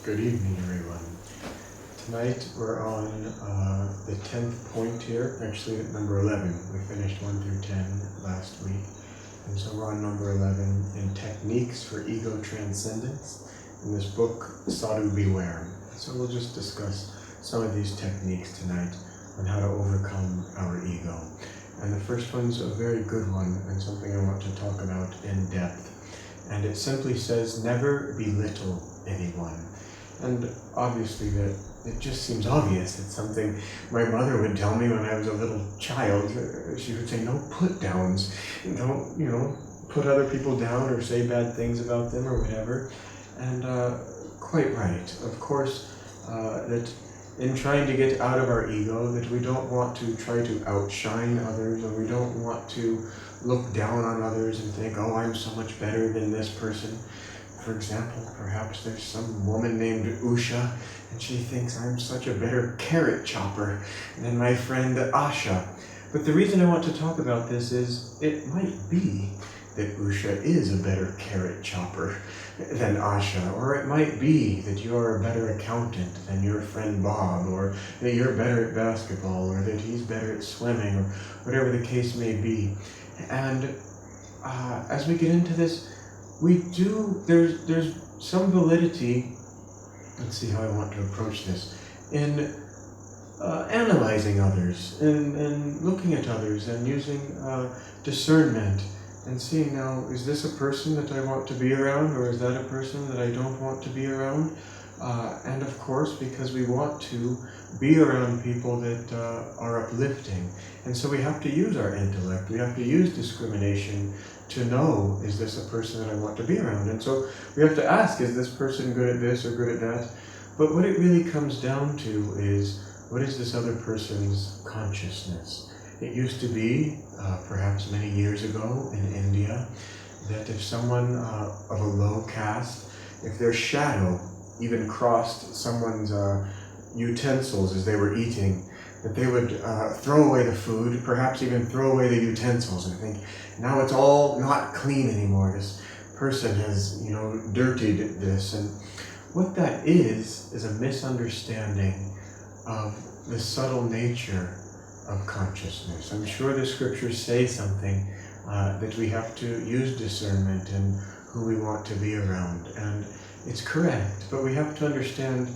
Good evening, everyone. Tonight we're on the 10th point here, actually at number 11. We finished 1 through 10 last week. And so we're on number 11 in Techniques for Ego Transcendence in this book, Sadhu Beware. So we'll just discuss some of these techniques tonight on how to overcome our ego. And the first one's a very good one and something I want to talk about in depth. And it simply says, never belittle anyone. And obviously that it just seems obvious. It's something my mother would tell me when I was a little child. She would say, no put downs. Don't, put other people down or say bad things about them or whatever. And quite right. Of course, that in trying to get out of our ego, that we don't want to try to outshine others, or we don't want to look down on others and think, oh, I'm so much better than this person. For example, perhaps there's some woman named Usha, and she thinks I'm such a better carrot chopper than my friend Asha. But the reason I want to talk about this is it might be that Usha is a better carrot chopper than Asha, or it might be that you're a better accountant than your friend Bob, or that you're better at basketball, or that he's better at swimming, or whatever the case may be. And as we get into this, there's some validity, let's see how I want to approach this, in analyzing others, and looking at others, and using discernment, and seeing now, is this a person that I want to be around, or is that a person that I don't want to be around? And of course, because we want to be around people that are uplifting. And so we have to use our intellect, we have to use discrimination to know, is this a person that I want to be around? And so we have to ask, is this person good at this or good at that? But what it really comes down to is, what is this other person's consciousness? It used to be, perhaps many years ago in India, that if someone of a low caste, if their shadow even crossed someone's utensils as they were eating, that they would throw away the food, perhaps even throw away the utensils, and think, now it's all not clean anymore. This person has, dirtied this. And what that is a misunderstanding of the subtle nature of consciousness. I'm sure the scriptures say something that we have to use discernment in who we want to be around. And it's correct, but we have to understand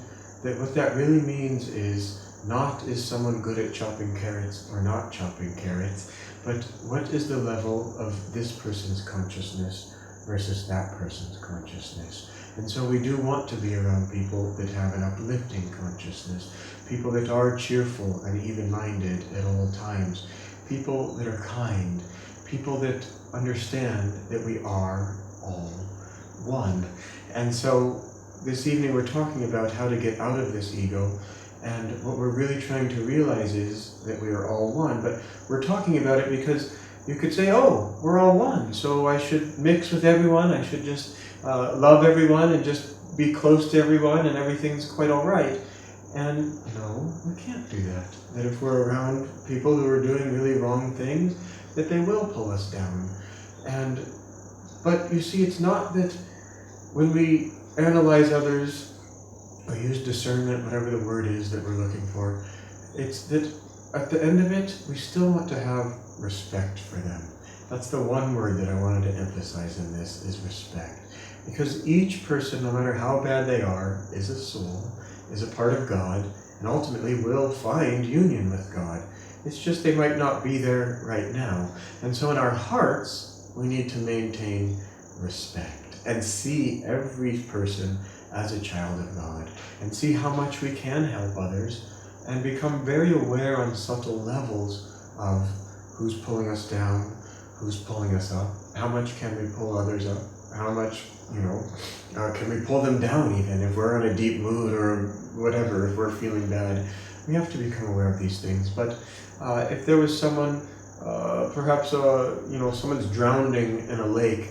that what that really means is not is someone good at chopping carrots or not chopping carrots, but what is the level of this person's consciousness versus that person's consciousness. And so we do want to be around people that have an uplifting consciousness, people that are cheerful and even-minded at all times, people that are kind, people that understand that we are all one. And so this evening we're talking about how to get out of this ego, and what we're really trying to realize is that we are all one. But we're talking about it because you could say, oh, we're all one, so I should mix with everyone, I should just love everyone and just be close to everyone and everything's quite all right. And no, we can't do that. That if we're around people who are doing really wrong things, that they will pull us down. But you see, it's not that when we analyze others, or use discernment, whatever the word is that we're looking for, it's that at the end of it, we still want to have respect for them. That's the one word that I wanted to emphasize in this, is respect. Because each person, no matter how bad they are, is a soul, is a part of God, and ultimately will find union with God. It's just they might not be there right now. And so in our hearts, we need to maintain respect and see every person as a child of God, and see how much we can help others, and become very aware on subtle levels of who's pulling us down, who's pulling us up, how much can we pull others up, how much, can we pull them down even if we're in a deep mood or whatever, if we're feeling bad. We have to become aware of these things. But if there was someone, perhaps, someone's drowning in a lake,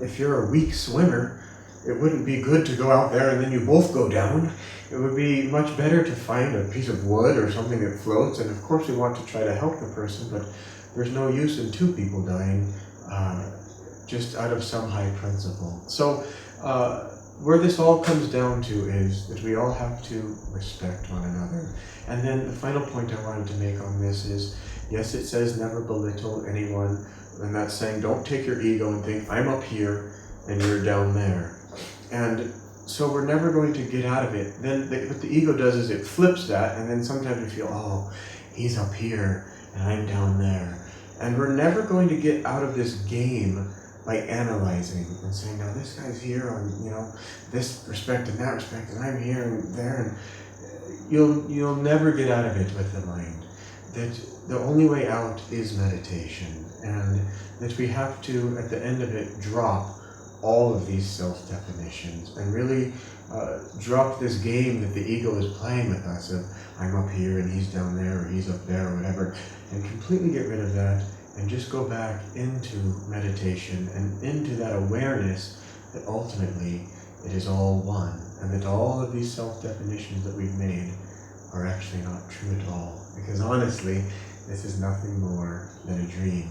if you're a weak swimmer, it wouldn't be good to go out there and then you both go down. It would be much better to find a piece of wood or something that floats, and of course we want to try to help the person, but there's no use in two people dying just out of some high principle. So where this all comes down to is that we all have to respect one another. And then the final point I wanted to make on this is, yes, it says never belittle anyone, and that's saying don't take your ego and think I'm up here and you're down there. And so we're never going to get out of it. Then what the ego does is it flips that, and then sometimes we feel, oh, he's up here and I'm down there. And we're never going to get out of this game by analyzing and saying, now this guy's here on, this respect and that respect, and I'm here and there, and you'll never get out of it with the mind. That the only way out is meditation, and that we have to, at the end of it, drop all of these self-definitions and really drop this game that the ego is playing with us of I'm up here and he's down there or he's up there or whatever, and completely get rid of that and just go back into meditation and into that awareness that ultimately it is all one, and that all of these self-definitions that we've made are actually not true at all. Because honestly, this is nothing more than a dream.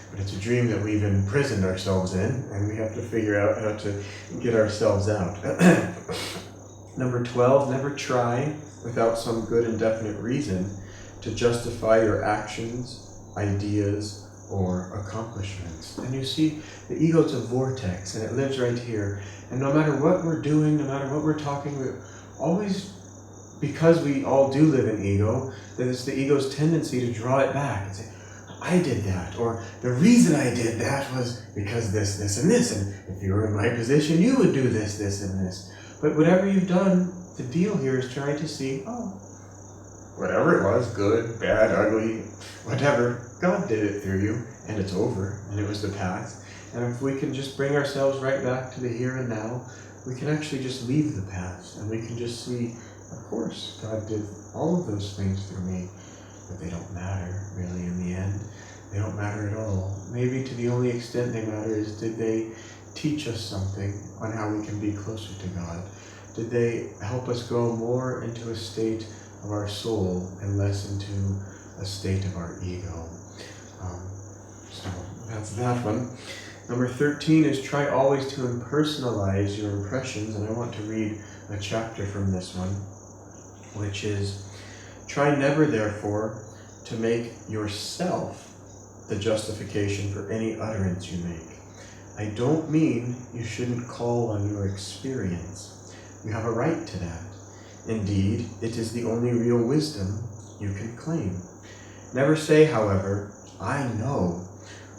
But it's a dream that we've imprisoned ourselves in, and we have to figure out how to get ourselves out. Number 12, never try, without some good and definite reason, to justify your actions, ideas, or accomplishments. And you see, the ego is a vortex, and it lives right here. And no matter what we're doing, no matter what we're talking, we're always, because we all do live in ego, that it's the ego's tendency to draw it back and say, I did that, or the reason I did that was because this, and this, and if you were in my position, you would do this, and this. But whatever you've done, the deal here is trying to see, oh, whatever it was, good, bad, ugly, whatever, God did it through you, and it's over, and it was the past. And if we can just bring ourselves right back to the here and now, we can actually just leave the past, and we can just see, of course, God did all of those things through me, but they don't matter, really, in the end. They don't matter at all. Maybe to the only extent they matter is, did they teach us something on how we can be closer to God? Did they help us go more into a state of our soul and less into a state of our ego? So that's that one. Number 13 is try always to impersonalize your impressions, and I want to read a chapter from this one, which is, try never, therefore, to make yourself the justification for any utterance you make. I don't mean you shouldn't call on your experience. You have a right to that. Indeed, it is the only real wisdom you can claim. Never say, however, I know,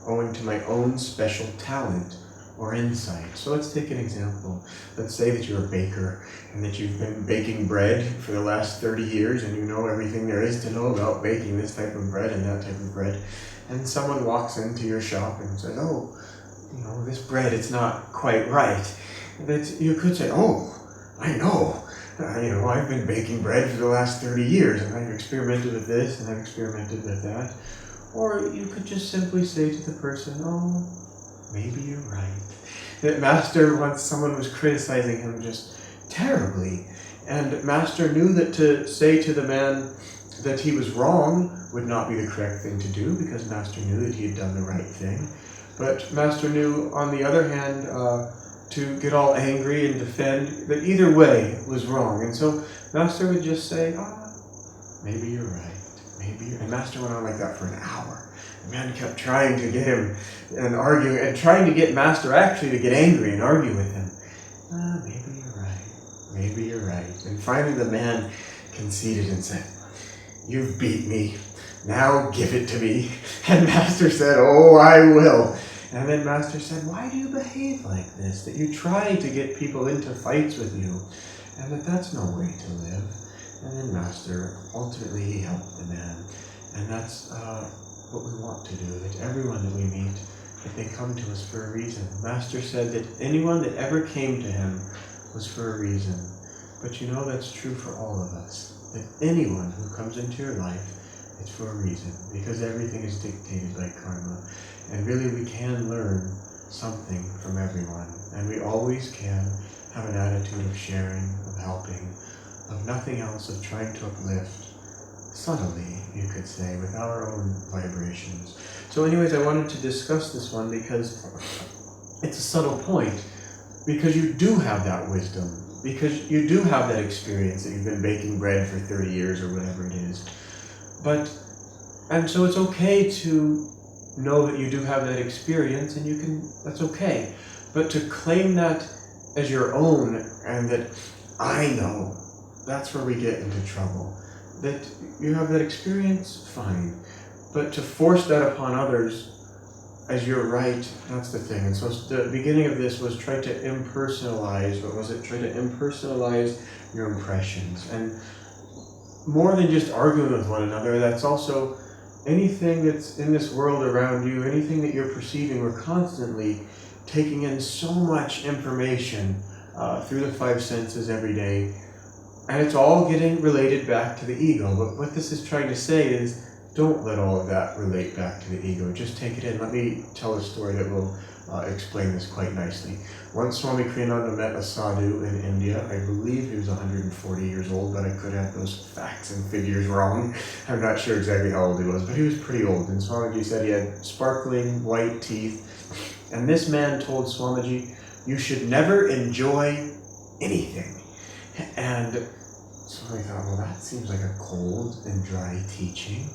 owing to my own special talent or insight. So let's take an example. Let's say that you're a baker and that you've been baking bread for the last 30 years and you know everything there is to know about baking this type of bread and that type of bread. And someone walks into your shop and says, oh, this bread, it's not quite right. That you could say, oh, I know. I've been baking bread for the last 30 years and I've experimented with this and I've experimented with that. Or you could just simply say to the person, oh, maybe you're right. That Master, once someone was criticizing him just terribly, and Master knew that to say to the man that he was wrong would not be the correct thing to do, because Master knew that he had done the right thing. But Master knew, on the other hand, to get all angry and defend, that either way was wrong. And so Master would just say, maybe you're right. And Master went on like that for an hour. The man kept trying to get him and arguing, and trying to get Master actually to get angry and argue with him. Maybe you're right. Maybe you're right. And finally the man conceded and said, you've beat me. Now give it to me. And Master said, oh, I will. And then Master said, why do you behave like this? That you try to get people into fights with you, and that's no way to live. And then Master, ultimately he helped the man. And that's what we want to do, that everyone that we meet, that they come to us for a reason. Master said that anyone that ever came to him was for a reason. But that's true for all of us. That anyone who comes into your life, it's for a reason. Because everything is dictated by karma. And really we can learn something from everyone. And we always can have an attitude of sharing, of helping, of nothing else, of trying to uplift, subtly, you could say, with our own vibrations. So anyways, I wanted to discuss this one because it's a subtle point. because you do have that wisdom, because you do have that experience that you've been baking bread for 30 years or whatever it is. And so it's okay to know that you do have that experience, and that's okay. But to claim that as your own and that I know, that's where we get into trouble. That you have that experience, fine. But to force that upon others as your right, that's the thing. And so the beginning of this was try to impersonalize, Try to impersonalize your impressions. And more than just arguing with one another, that's also anything that's in this world around you, anything that you're perceiving, we're constantly taking in so much information through the five senses every day. And it's all getting related back to the ego. But what this is trying to say is, don't let all of that relate back to the ego. Just take it in. Let me tell a story that will explain this quite nicely. Once Swami Kriyananda met a sadhu in India. I believe he was 140 years old, but I could have those facts and figures wrong. I'm not sure exactly how old he was, but he was pretty old. And Swamiji said he had sparkling white teeth. And this man told Swamiji, you should never enjoy anything. And so I thought, well, that seems like a cold and dry teaching.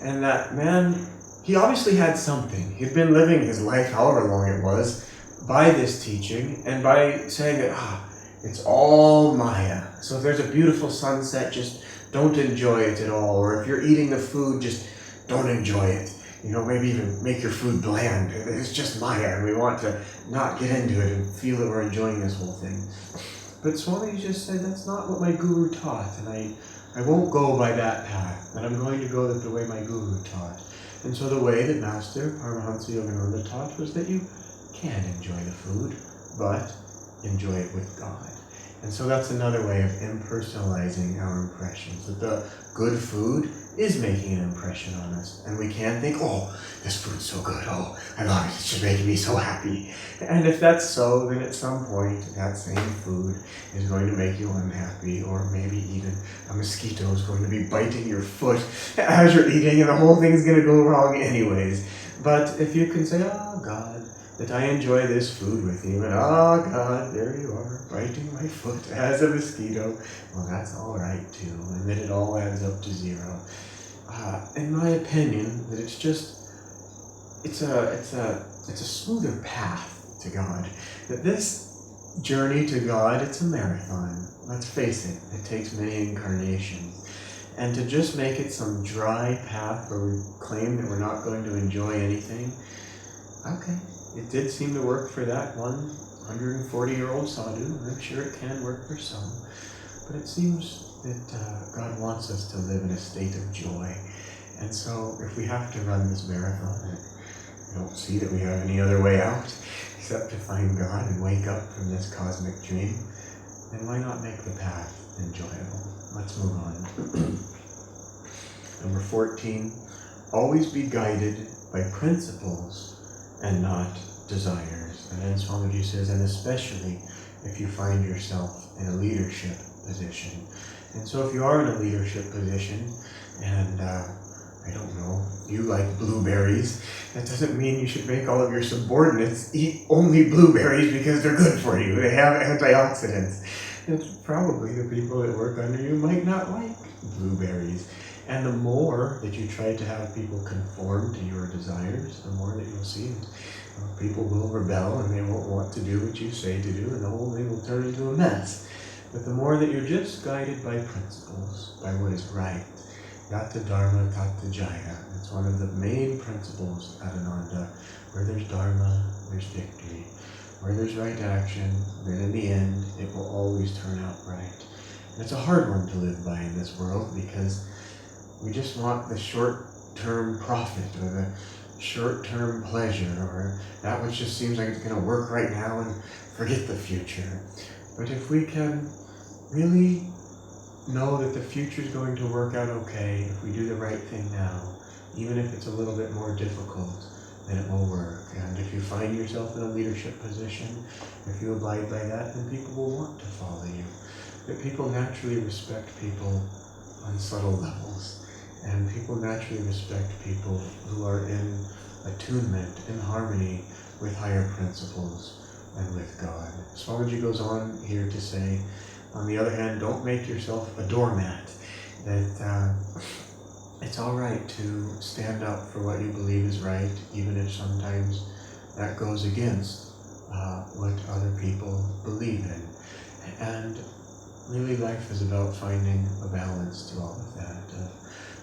And that man, he obviously had something. He'd been living his life, however long it was, by this teaching and by saying that, it's all Maya. So if there's a beautiful sunset, just don't enjoy it at all. Or if you're eating the food, just don't enjoy it. Maybe even make your food bland. It's just Maya, and we want to not get into it and feel that we're enjoying this whole thing. But Swami just said, that's not what my guru taught, and I won't go by that path, but I'm going to go the way my guru taught. And so the way that Master Paramahansa Yogananda taught was that you can enjoy the food, but enjoy it with God. And so that's another way of impersonalizing our impressions, that the good food is making an impression on us. And we can think, this food's so good, I love it, it's just making me so happy. And if that's so, then at some point, that same food is going to make you unhappy, or maybe even a mosquito is going to be biting your foot as you're eating, and the whole thing's going to go wrong anyways. But if you can say, God, that I enjoy this food with you, and God, there you are, biting my foot as a mosquito, well, that's all right too, and that it all adds up to zero. In my opinion, that it's a smoother path to God. That this journey to God, it's a marathon. Let's face it, it takes many incarnations. And to just make it some dry path where we claim that we're not going to enjoy anything, okay. It did seem to work for that 140-year-old sadhu. I'm sure it can work for some. But it seems that God wants us to live in a state of joy. And so if we have to run this marathon, and we don't see that we have any other way out except to find God and wake up from this cosmic dream, then why not make the path enjoyable? Let's move on. Number 14, always be guided by principles and not desires. And then Swamiji says, and especially if you find yourself in a leadership position. And so if you are in a leadership position, and I don't know, you like blueberries, that doesn't mean you should make all of your subordinates eat only blueberries because they're good for you. They have antioxidants. It's probably the people that work under you might not like blueberries. And the more that you try to have people conform to your desires, the more that you'll see people will rebel and they won't want to do what you say to do, and the whole thing will turn into a mess. But the more that you're just guided by principles, by what is right, Yata Dharma, Tata Jaya. It's one of the main principles at Ananda. Where there's Dharma, there's victory. Where there's right action, then in the end, it will always turn out right. And it's a hard one to live by in this world, because we just want the short-term profit, or the short-term pleasure, or that which just seems like it's going to work right now, and forget the future. But if we can really know that the future is going to work out okay, if we do the right thing now, even if it's a little bit more difficult, then it will work. And if you find yourself in a leadership position, if you abide by that, then people will want to follow you. That people naturally respect people on subtle levels. And people naturally respect people who are in attunement, in harmony with higher principles, and with God. Swamiji goes on here to say, on the other hand, don't make yourself a doormat. That it's all right to stand up for what you believe is right, even if sometimes that goes against what other people believe in. And really life is about finding a balance to all of that,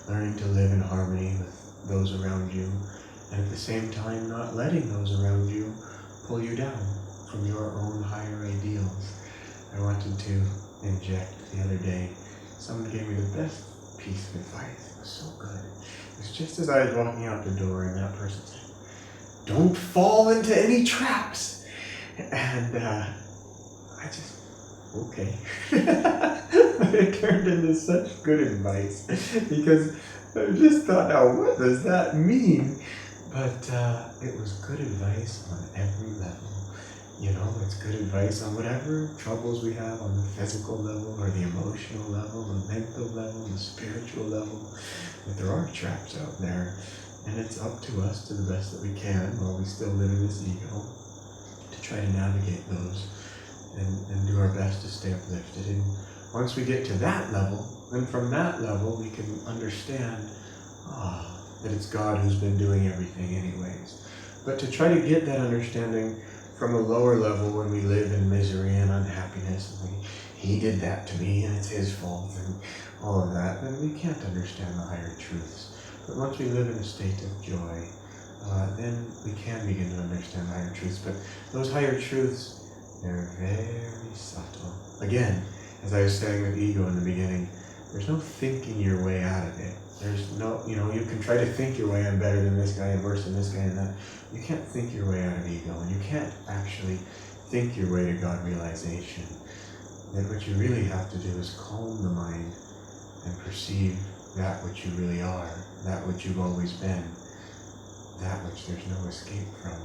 learning to live in harmony with those around you, and at the same time not letting those around you pull you down from your own higher ideals. I wanted to inject the other day, someone gave me the best piece of advice. It was so good. It was just as I was walking out the door, and that person said, "Don't fall into any traps." And I just, okay. But it turned into such good advice, because I just thought, now what does that mean? But it was good advice on every level. You know, it's good advice on whatever troubles we have on the physical level, or the emotional level, the mental level, the spiritual level. But there are traps out there, and it's up to us, to the best that we can, while we still live in this ego, to try to navigate those and do our best to stay uplifted. And once we get to that level, then from that level we can understand that it's God who's been doing everything anyways. But to try to get that understanding from a lower level, when we live in misery and unhappiness, and he did that to me and it's his fault and all of that, then we can't understand the higher truths. But once we live in a state of joy, then we can begin to understand higher truths. But those higher truths, they're very subtle. Again, as I was saying with ego in the beginning, there's no thinking your way out of it. There's no, you can try to think your way, I'm better than this guy and worse than this guy and that. You can't think your way out of ego, and you can't actually think your way to God realization. Then what you really have to do is calm the mind and perceive that which you really are, that which you've always been, that which there's no escape from.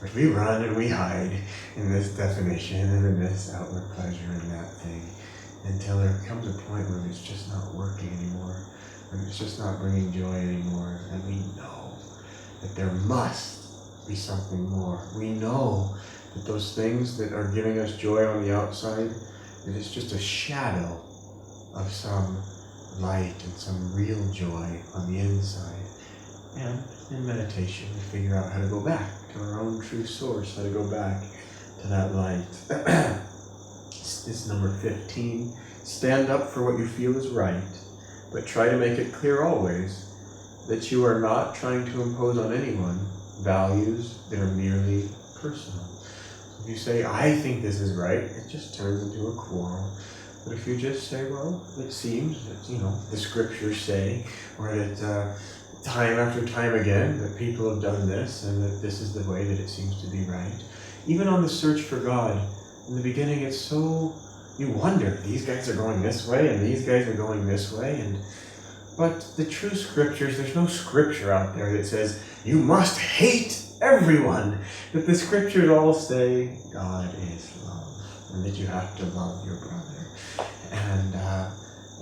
But we run and we hide in this definition and in this outward pleasure and that thing, until there comes a point where it's just not working anymore, when it's just not bringing joy anymore, and we know that there must be something more. We know that those things that are giving us joy on the outside, that it's just a shadow of some light and some real joy on the inside. And in meditation, we figure out how to go back to our own true source, how to go back to that light. This is number 15. Stand up for what you feel is right, but try to make it clear always that you are not trying to impose on anyone values that are merely personal. So if you say, I think this is right, it just turns into a quarrel. But if you just say, well, it seems that, the scriptures say, or that time after time again, that people have done this, and that this is the way that it seems to be right. Even on the search for God, in the beginning it's so, you wonder, these guys are going this way, and these guys are going this way, but the true scriptures, there's no scripture out there that says, you must hate everyone. That the scriptures all say, God is love, and that you have to love your brother.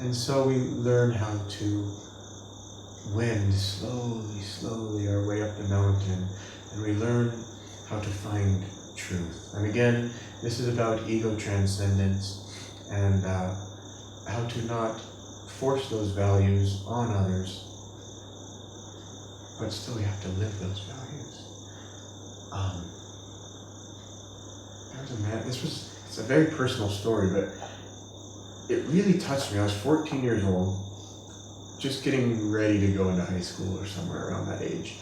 And so we learn how to wend slowly our way up the mountain, and we learn how to find truth. And again, this is about ego transcendence, and how to not force those values on others, but still we have to live those values. There was a man, it's a very personal story, but it really touched me. I was 14 years old, just getting ready to go into high school or somewhere around that age.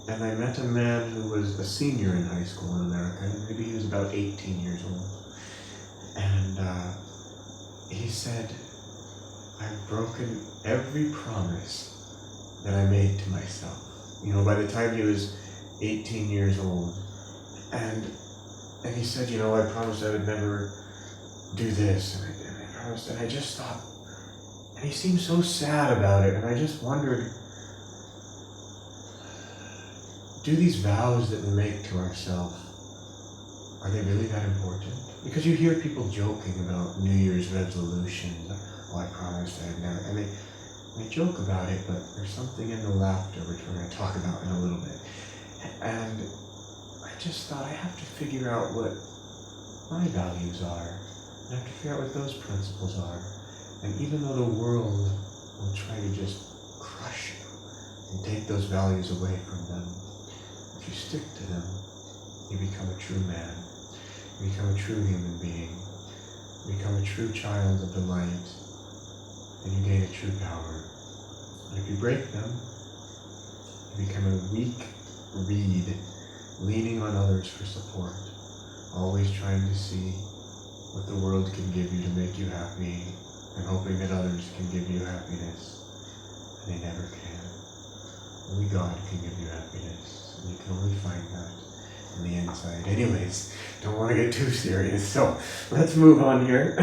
And I met a man who was a senior in high school in America. Maybe he was about 18 years old. And he said, I've broken every promise that I made to myself. By the time he was 18 years old. And he said, I promised I would never do this, and I promised, and I just thought, and he seemed so sad about it, and I just wondered, do these vows that we make to ourselves, are they really that important? Because you hear people joking about New Year's resolutions. Oh, I promised I'd never, and they joke about it, but there's something in the laughter, which we're going to talk about in a little bit. And I just thought I have to figure out what my values are. I have to figure out what those principles are. And even though the world will try to just crush you and take those values away from them, if you stick to them, you become a true man. You become a true human being. You become a true child of the light. And you gain a true power. And if you break them, you become a weak reed, leaning on others for support, always trying to see what the world can give you to make you happy, and hoping that others can give you happiness. And they never can. Only God can give you happiness, and you can only find that on the inside. Anyways, don't want to get too serious, so let's move on here.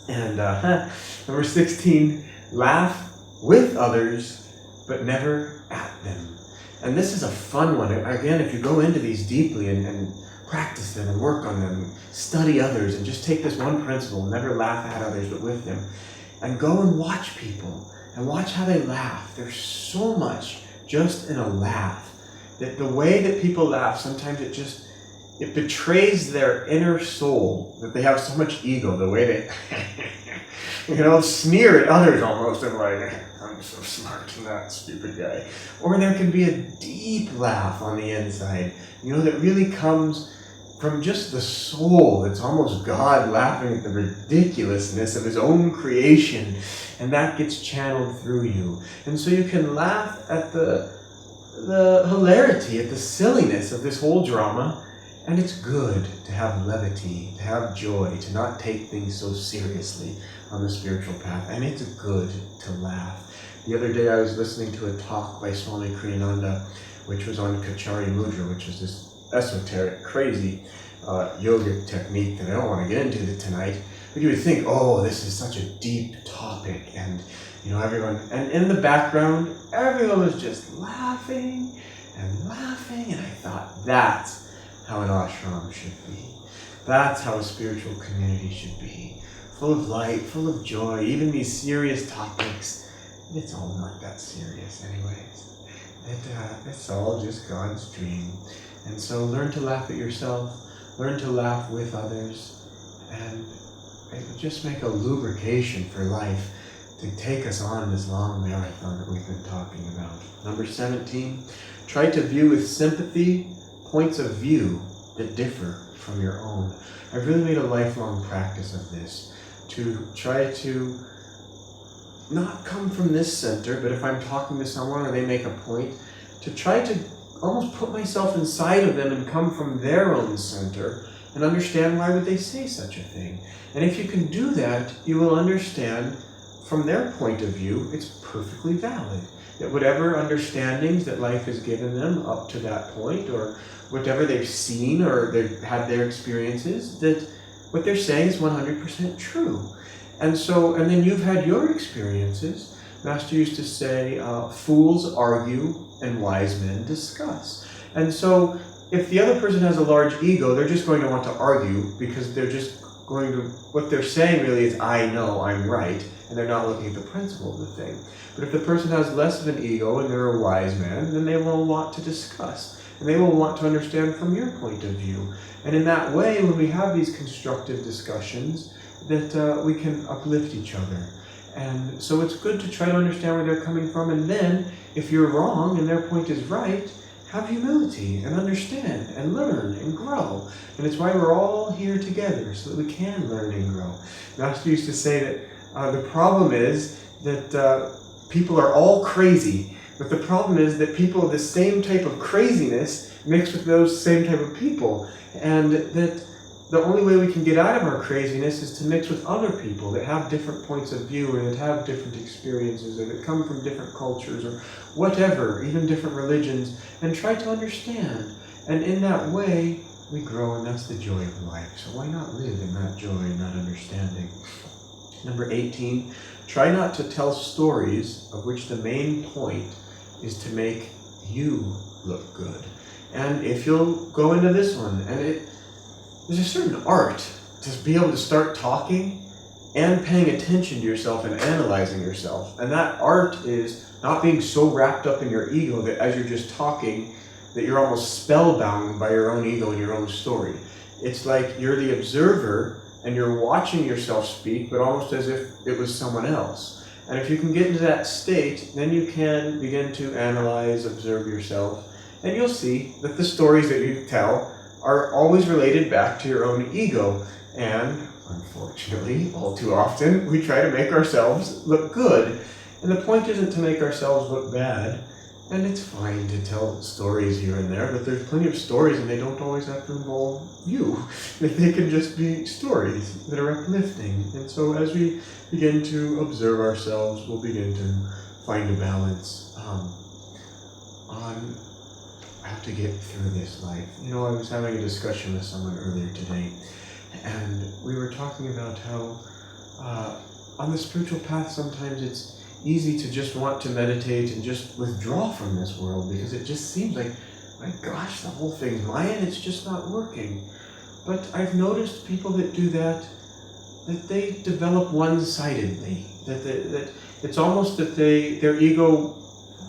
And number 16, laugh with others, but never at them. And this is a fun one. Again, if you go into these deeply and practice them and work on them, study others, and just take this one principle, never laugh at others, but with them, and go and watch people, and watch how they laugh. There's so much just in a laugh, that the way that people laugh, sometimes it betrays their inner soul, that they have so much ego, the way they, sneer at others almost, and like, I'm so smart and that stupid guy. Or there can be a deep laugh on the inside, that really comes from just the soul. It's almost God laughing at the ridiculousness of his own creation, and that gets channeled through you. And so you can laugh at the hilarity, at the silliness of this whole drama. And it's good to have levity, to have joy, to not take things so seriously on the spiritual path. And it's good to laugh. The other day I was listening to a talk by Swami Kriyananda, which was on Kachari Mudra, which is this esoteric, crazy yogic technique that I don't want to get into tonight. But you would think, oh, this is such a deep topic. And, everyone, and in the background, everyone was just laughing and laughing. And I thought, that's how an ashram should be. That's how a spiritual community should be. Full of light, full of joy, even these serious topics. It's all not that serious anyways. It's all just God's dream. And so learn to laugh at yourself, learn to laugh with others, and it will just make a lubrication for life to take us on this long marathon that we've been talking about. Number 17, try to view with sympathy points of view that differ from your own. I've really made a lifelong practice of this, to try to not come from this center, but if I'm talking to someone or they make a point, to try to almost put myself inside of them and come from their own center and understand why would they say such a thing. And if you can do that, you will understand from their point of view, it's perfectly valid. That whatever understandings that life has given them up to that point, or whatever they've seen or they've had their experiences, that what they're saying is 100% true. And then you've had your experiences. Master used to say, fools argue and wise men discuss. And so if the other person has a large ego, they're just going to want to argue because they're just going to, what they're saying really is, I know, I'm right, and they're not looking at the principle of the thing. But if the person has less of an ego and they're a wise man, then they will want to discuss. And they will want to understand from your point of view. And in that way, when we have these constructive discussions, that we can uplift each other. And so it's good to try to understand where they're coming from. And then, if you're wrong and their point is right, have humility and understand and learn and grow. And it's why we're all here together, so that we can learn and grow. Master used to say that the problem is that people are all crazy, but the problem is that people of the same type of craziness mix with those same type of people. And that the only way we can get out of our craziness is to mix with other people that have different points of view and that have different experiences or that come from different cultures or whatever, even different religions, and try to understand. And in that way, we grow, and that's the joy of life. So why not live in that joy and that understanding? Number 18, try not to tell stories of which the main point is to make you look good. And if you'll go into this one, and there's a certain art to be able to start talking and paying attention to yourself and analyzing yourself. And that art is not being so wrapped up in your ego that as you're just talking, that you're almost spellbound by your own ego and your own story. It's like you're the observer and you're watching yourself speak, but almost as if it was someone else. And if you can get into that state, then you can begin to analyze, observe yourself, and you'll see that the stories that you tell are always related back to your own ego. And unfortunately, all too often, we try to make ourselves look good. And the point isn't to make ourselves look bad. And it's fine to tell stories here and there, but there's plenty of stories and they don't always have to involve you. They can just be stories that are uplifting. And so as we begin to observe ourselves, we'll begin to find a balance on how to get through this life. I was having a discussion with someone earlier today, and we were talking about how on the spiritual path sometimes it's easy to just want to meditate and just withdraw from this world because it just seems like, my gosh, the whole thing's mine and it's just not working. But I've noticed people that do that they develop one-sidedly. That it's almost that their ego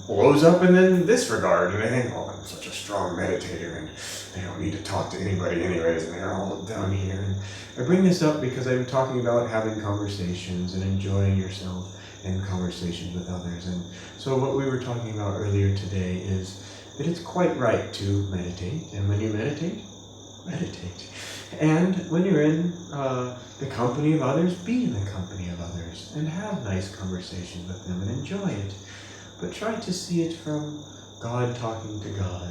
blows up in then this regard, and they think, oh, I'm such a strong meditator and they don't need to talk to anybody anyways, and they're all down here. And I bring this up because I'm talking about having conversations and enjoying yourself in conversations with others. And so what we were talking about earlier today is that it's quite right to meditate, and when you meditate. And when you're in the company of others, be in the company of others and have nice conversations with them and enjoy it. But try to see it from God talking to God,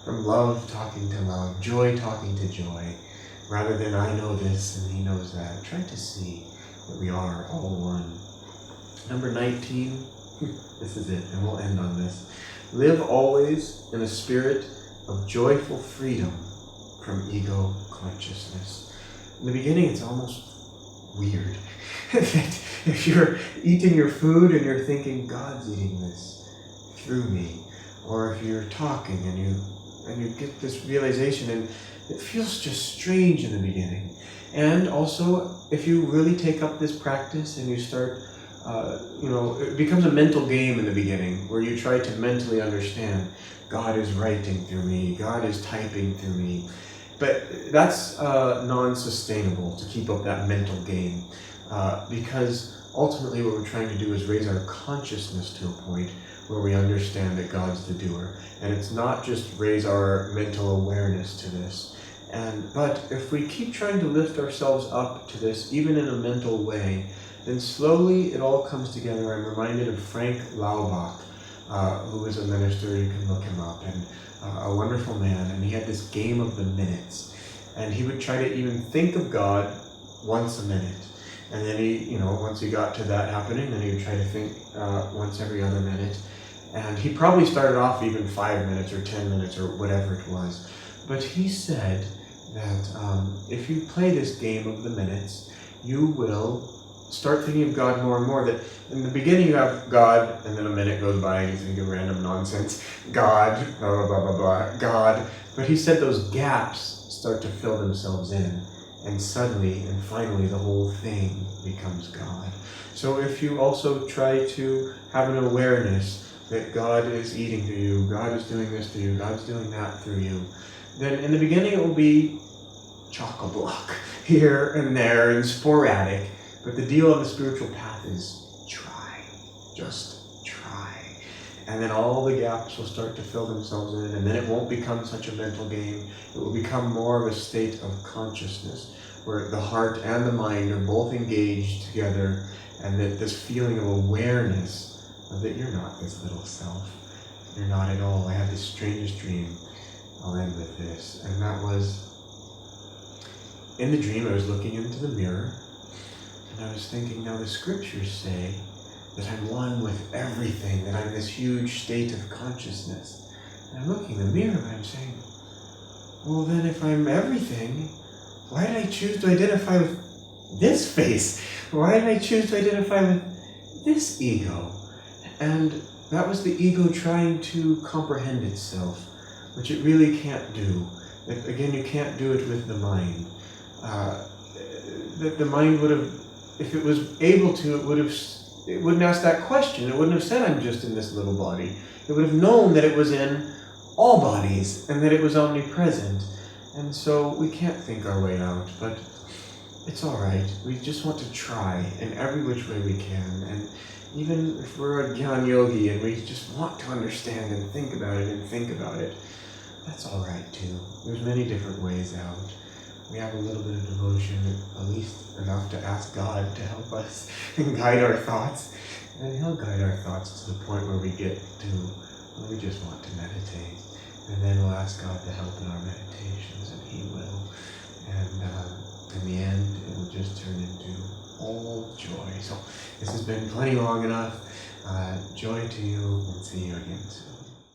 from love talking to love, joy talking to joy, rather than I know this and he knows that. Try to see that we are all one. Number 19, this is it, and we'll end on this. Live always in a spirit of joyful freedom from ego consciousness. In the beginning, it's almost weird. If you're eating your food and you're thinking, God's eating this through me, or if you're talking and you get this realization, and it feels just strange in the beginning. And also, if you really take up this practice and you start it becomes a mental game in the beginning where you try to mentally understand God is writing through me, God is typing through me. But that's non-sustainable to keep up that mental game because ultimately what we're trying to do is raise our consciousness to a point where we understand that God's the doer. And it's not just raise our mental awareness to this. But if we keep trying to lift ourselves up to this, even in a mental way, then slowly it all comes together. I'm reminded of Frank Laubach, who is a minister. You can look him up, and a wonderful man. And he had this game of the minutes, and he would try to even think of God once a minute. And then he, once he got to that happening, then he would try to think once every other minute. And he probably started off even 5 minutes or 10 minutes or whatever it was. But he said that if you play this game of the minutes, you will start thinking of God more and more. That in the beginning you have God, and then a minute goes by and you think of random nonsense. God, blah, blah, blah, blah, blah, God. But he said those gaps start to fill themselves in, and suddenly and finally the whole thing becomes God. So if you also try to have an awareness that God is eating through you, God is doing this through you, God's doing that through you, then in the beginning it will be chock-a-block here and there and sporadic. But the deal on the spiritual path is try. Just try. And then all the gaps will start to fill themselves in, and then it won't become such a mental game. It will become more of a state of consciousness, where the heart and the mind are both engaged together, and that this feeling of awareness of that you're not this little self. You're not at all. I had the strangest dream. I'll end with this. And that was, in the dream I was looking into the mirror, and I was thinking, now the scriptures say that I'm one with everything, that I'm this huge state of consciousness. And I'm looking in the mirror and I'm saying, well then if I'm everything, why did I choose to identify with this face? Why did I choose to identify with this ego? And that was the ego trying to comprehend itself, which it really can't do. Again, you can't do it with the mind. That the mind would have, if it was able to, it wouldn't ask that question. It wouldn't have said, I'm just in this little body. It would have known that it was in all bodies, and that it was omnipresent. And so we can't think our way out, but it's alright. We just want to try in every which way we can. And even if we're a Gyan Yogi and we just want to understand and think about it, that's alright too. There's many different ways out. We have a little bit of devotion, at least enough to ask God to help us and guide our thoughts. And He'll guide our thoughts to the point where we get to when we just want to meditate. And then we'll ask God to help in our meditations, and He will. And in the end, it will just turn into all joy. So this has been plenty long enough. Joy to you, and see you again soon.